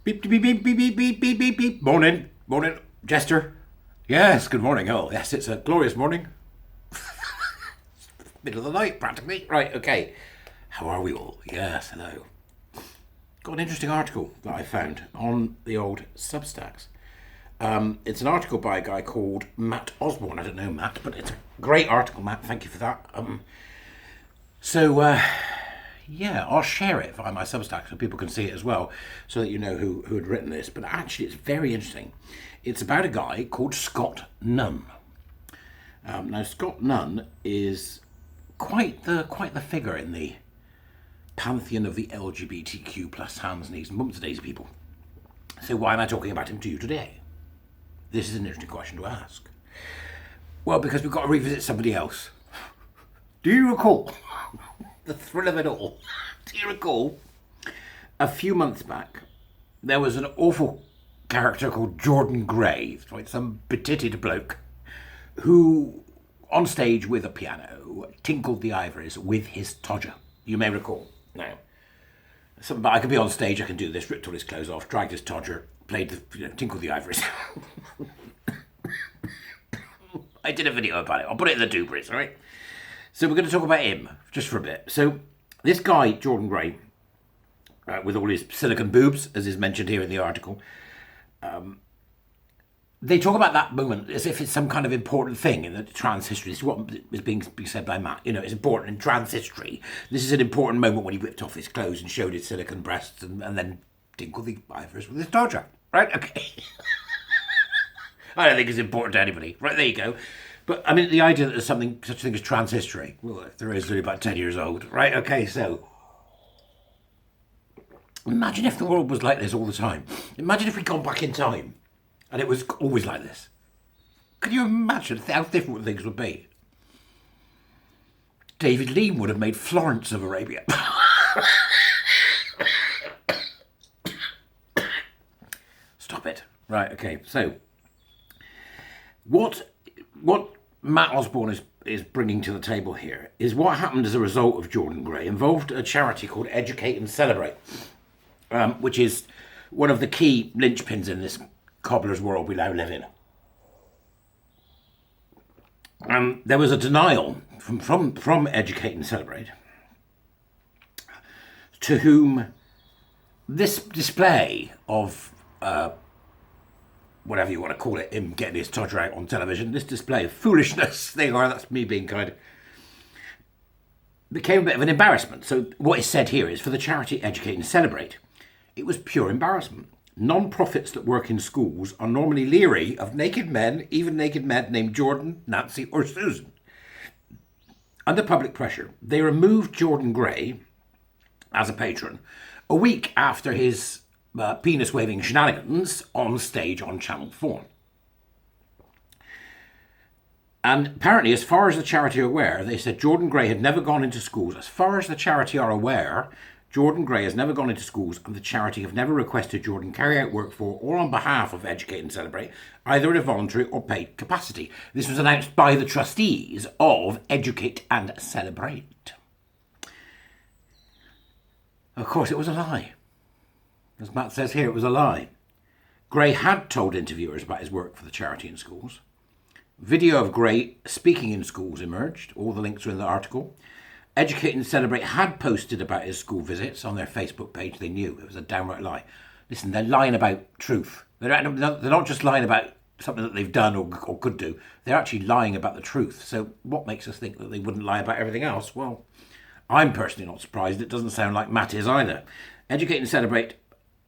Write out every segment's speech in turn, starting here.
Beep, beep, beep, beep, beep, beep, beep, beep, beep. Morning, morning, Jester. Yes, good morning. Oh, yes, it's a glorious morning. Middle of the night, practically. Right, okay. How are we all? Yes, hello. Got an interesting article that I found on the old Substacks. It's an article by a guy called Matt Osborne. I don't know Matt, but it's a great article, Matt. Thank you for that. Yeah, I'll share it via my Substack so people can see it as well, so that you know who had written this. But actually, it's very interesting. It's about a guy called Scott Nunn. Now, Scott Nunn is quite the figure in the pantheon of the LGBTQ plus hands, knees, and bumps of daisy people. So why am I talking about him to you today? This is an interesting question to ask. Well, because we've got to revisit somebody else. Do you recall the thrill of it all? Do you recall a few months back there was an awful character called Jordan Gray, right, some betitted bloke who on stage with a piano tinkled the ivories with his todger. You may recall. Now, but I could be on stage, I can do this, ripped all his clothes off, dragged his todger, played the, tinkled the ivories. I did a video about it. I'll put it in the doobies, all right? So we're going to talk about him just for a bit. So this guy, Jordan Gray, with all his silicon boobs, as is mentioned here in the article, they talk about that moment as if it's some kind of important thing in the trans history. This is what is being said by Matt. You know, it's important in trans history. This is an important moment when he whipped off his clothes and showed his silicon breasts and then tinkled the ivories with his torture. Right? Okay. I don't think it's important to anybody. Right, there you go. But, I mean, the idea that there's such a thing as trans history, well, there is only about 10 years old. Right, okay, so imagine if the world was like this all the time. Imagine if we'd gone back in time and it was always like this. Can you imagine how different things would be? David Lean would have made Florence of Arabia. Stop it. Right, okay, so what Matt Osborne is bringing to the table here is what happened as a result of Jordan Gray involved a charity called Educate and Celebrate, which is one of the key linchpins in this cobbler's world we now live in. There was a denial from Educate and Celebrate, to whom this display of whatever you want to call it, him getting his todger out on television, this display of foolishness, that's me being kind, became a bit of an embarrassment. So what is said here is, for the charity Educate and Celebrate, it was pure embarrassment. Non-profits that work in schools are normally leery of naked men, even naked men named Jordan, Nancy or Susan. Under public pressure, they removed Jordan Gray as a patron a week after his penis-waving shenanigans on stage on Channel 4. And apparently, as far as the charity are aware, they said Jordan Gray had never gone into schools. As far as the charity are aware, Jordan Gray has never gone into schools, and the charity have never requested Jordan carry out work for or on behalf of Educate and Celebrate, either in a voluntary or paid capacity. This was announced by the trustees of Educate and Celebrate. Of course, it was a lie. As Matt says here, it was a lie. Gray had told interviewers about his work for the charity in schools. Video of Gray speaking in schools emerged. All the links are in the article. Educate and Celebrate had posted about his school visits on their Facebook page. They knew it was a downright lie. Listen, they're lying about truth. They're not just lying about something that they've done or could do. They're actually lying about the truth. So what makes us think that they wouldn't lie about everything else? Well, I'm personally not surprised. It doesn't sound like Matt is either. Educate and Celebrate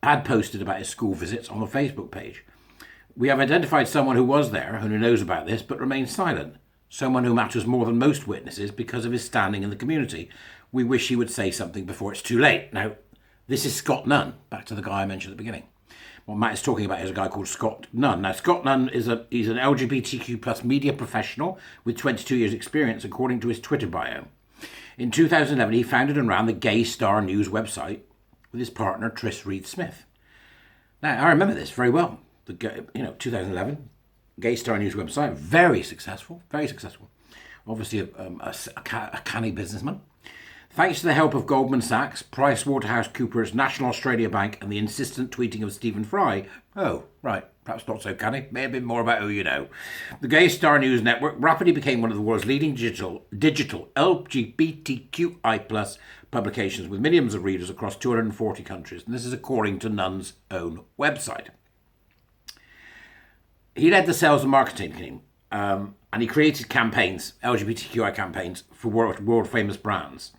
had posted about his school visits on the Facebook page. We have identified someone who was there, who knows about this, but remains silent. Someone who matters more than most witnesses because of his standing in the community. We wish he would say something before it's too late. Now, this is Scott Nunn, back to the guy I mentioned at the beginning. What Matt is talking about is a guy called Scott Nunn. Now, Scott Nunn he's an LGBTQ plus media professional with 22 years experience, according to his Twitter bio. In 2011, he founded and ran the Gay Star News website with his partner, Tris Reed-Smith. Now, I remember this very well. 2011, Gay Star News website, very successful, very successful. Obviously a canny businessman. Thanks to the help of Goldman Sachs, PricewaterhouseCoopers, National Australia Bank, and the insistent tweeting of Stephen Fry. Oh, right. Perhaps not so canny. May have been more about who you know. The Gay Star News Network rapidly became one of the world's leading digital LGBTQI+ publications with millions of readers across 240 countries. And this is according to Nunn's own website. He led the sales and marketing team, and he created campaigns, LGBTQI campaigns, for world famous brands,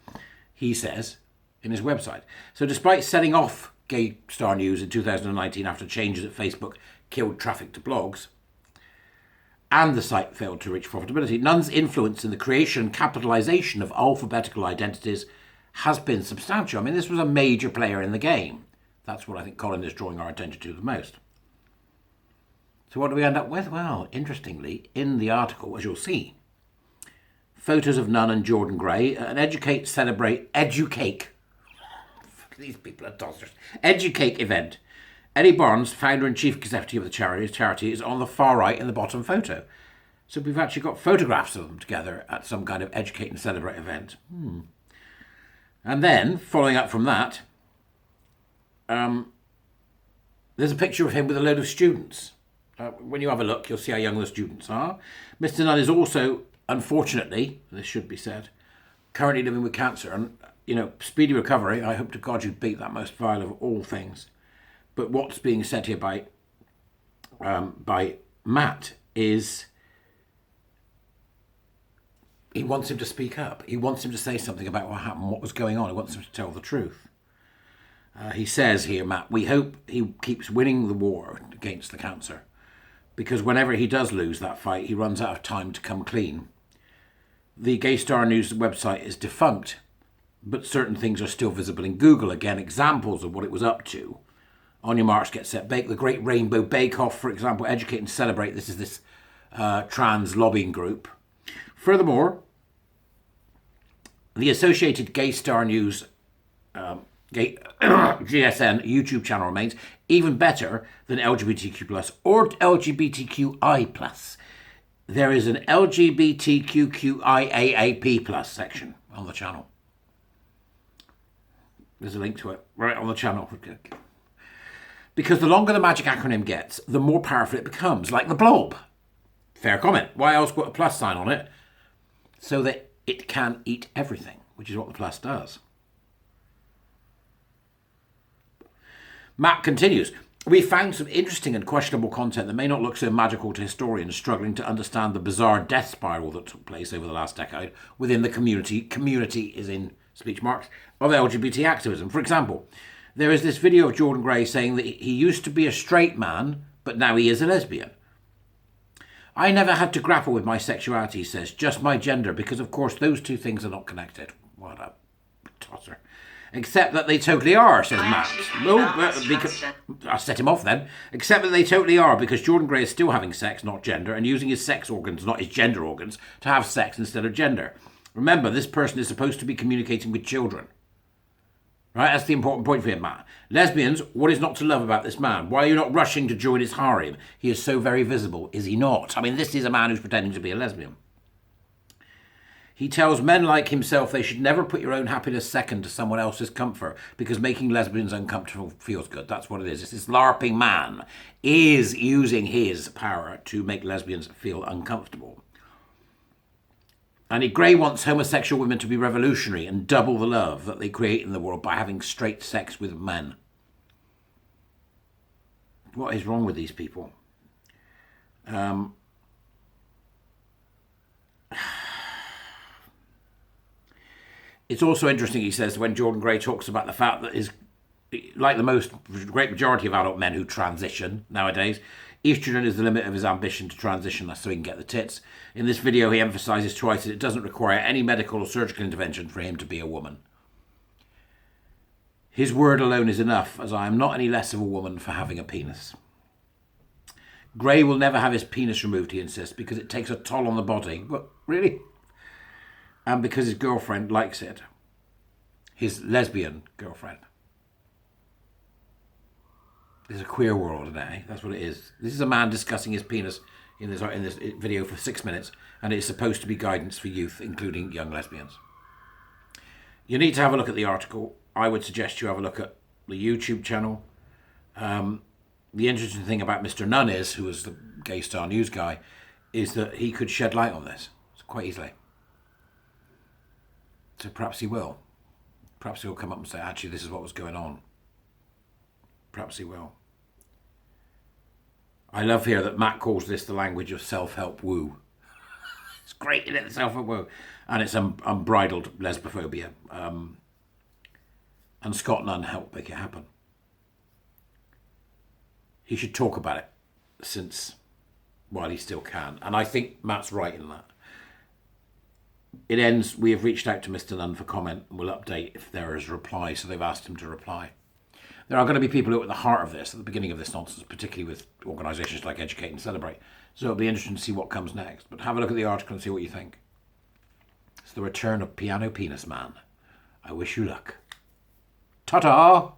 he says, in his website. So despite setting off Gay Star News in 2019 after changes at Facebook killed traffic to blogs, and the site failed to reach profitability, Nunn's influence in the creation and capitalization of alphabetical identities has been substantial. I mean, this was a major player in the game. That's what I think Colin is drawing our attention to the most. So what do we end up with? Well, interestingly, in the article, as you'll see, photos of Nunn and Jordan Gray, an educate, these people are tossers, educate event. Eddie Barnes, founder and chief executive of the charity, is on the far right in the bottom photo. So we've actually got photographs of them together at some kind of educate and celebrate event. And then, following up from that, there's a picture of him with a load of students. When you have a look, you'll see how young the students are. Mr. Nunn is also, unfortunately, this should be said, currently living with cancer. And, speedy recovery. I hope to God you'd beat that most vile of all things. But what's being said here by Matt is he wants him to speak up. He wants him to say something about what happened, what was going on. He wants him to tell the truth. He says here, Matt, we hope he keeps winning the war against the cancer, because whenever he does lose that fight, he runs out of time to come clean. The Gay Star News website is defunct, but certain things are still visible in Google. Again, examples of what it was up to. On Your Marks, Get Set, Bake, the Great Rainbow Bake Off, for example, Educate and Celebrate. This is this trans lobbying group. Furthermore, the Associated Gay Star News GSN YouTube channel remains even better than LGBTQ+ or LGBTQI+. There is an LGBTQIAAP+ section on the channel. There's a link to it right on the channel. Because the longer the magic acronym gets, the more powerful it becomes, like the blob. Fair comment. Why else put a plus sign on it? So that it can eat everything, which is what the plus does. Matt continues, we found some interesting and questionable content that may not look so magical to historians struggling to understand the bizarre death spiral that took place over the last decade within the community is in speech marks, of LGBT activism. For example, there is this video of Jordan Gray saying that he used to be a straight man, but now he is a lesbian. I never had to grapple with my sexuality, he says, just my gender, because of course those two things are not connected. What a tosser. Except that they totally are, says Matt. I'll set him off then. Except that they totally are, because Jordan Gray is still having sex, not gender, and using his sex organs, not his gender organs, to have sex instead of gender. Remember, this person is supposed to be communicating with children. Right, that's the important point for him, Matt. Lesbians, what is not to love about this man? Why are you not rushing to join his harem? He is so very visible, is he not? I mean, this is a man who's pretending to be a lesbian. He tells men like himself they should never put your own happiness second to someone else's comfort, because making lesbians uncomfortable feels good. That's what it is. It's this LARPing man is using his power to make lesbians feel uncomfortable. And Gray wants homosexual women to be revolutionary and double the love that they create in the world by having straight sex with men. What is wrong with these people? It's also interesting, he says, when Jordan Gray talks about the fact that like the great majority of adult men who transition nowadays, estrogen is the limit of his ambition to transition, that's so he can get the tits. In this video, he emphasises twice that it doesn't require any medical or surgical intervention for him to be a woman. His word alone is enough, as I am not any less of a woman for having a penis. Gray will never have his penis removed, he insists, because it takes a toll on the body. What, really? And because his girlfriend likes it. His lesbian girlfriend. It's a queer world today. That's what it is. This is a man discussing his penis in this video for 6 minutes, and it's supposed to be guidance for youth, including young lesbians. You need to have a look at the article. I would suggest you have a look at the YouTube channel. The interesting thing about Mr. Nunn is, who was the Gay Star News guy, is that he could shed light on this quite easily. So perhaps he will. Perhaps he'll come up and say, actually, this is what was going on. Perhaps he will. I love here that Matt calls this the language of self-help woo. It's great, isn't it? The self-help woo. And it's unbridled lesbophobia. And Scott Nunn helped make it happen. He should talk about it while he still can. And I think Matt's right in that. It ends, we have reached out to Mr. Nunn for comment and we'll update if there is a reply. So they've asked him to reply. There are going to be people who are at the heart of this, at the beginning of this nonsense, particularly with organisations like Educate and Celebrate. So it'll be interesting to see what comes next. But have a look at the article and see what you think. It's the return of Piano Penis Man. I wish you luck. Ta-ta!